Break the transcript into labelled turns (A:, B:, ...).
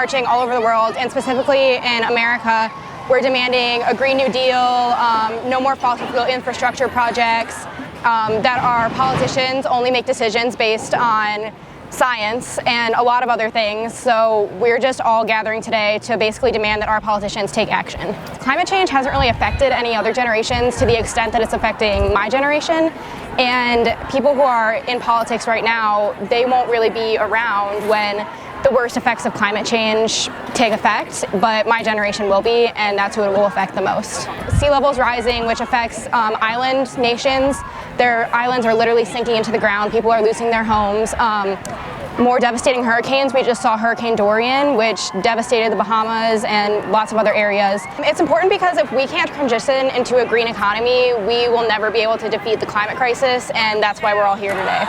A: marching all over the world, and specifically in America. We're demanding a Green New Deal, no more fossil fuel infrastructure projects, that our politicians only make decisions based on science and a lot of other things. So we're just all gathering today to basically demand that our politicians take action. Climate change hasn't really affected any other generations to the extent that it's affecting my generation. And people who are in politics right now, they won't really be around when the worst effects of climate change take effect, but my generation will be, and that's who it will affect the most. Sea levels rising, which affects island nations. Their islands are literally sinking into the ground. People are losing their homes. More devastating hurricanes. We just saw Hurricane Dorian, which devastated the Bahamas and lots of other areas. It's important because if we can't transition into a green economy, we will never be able to defeat the climate crisis, and that's why we're all here today.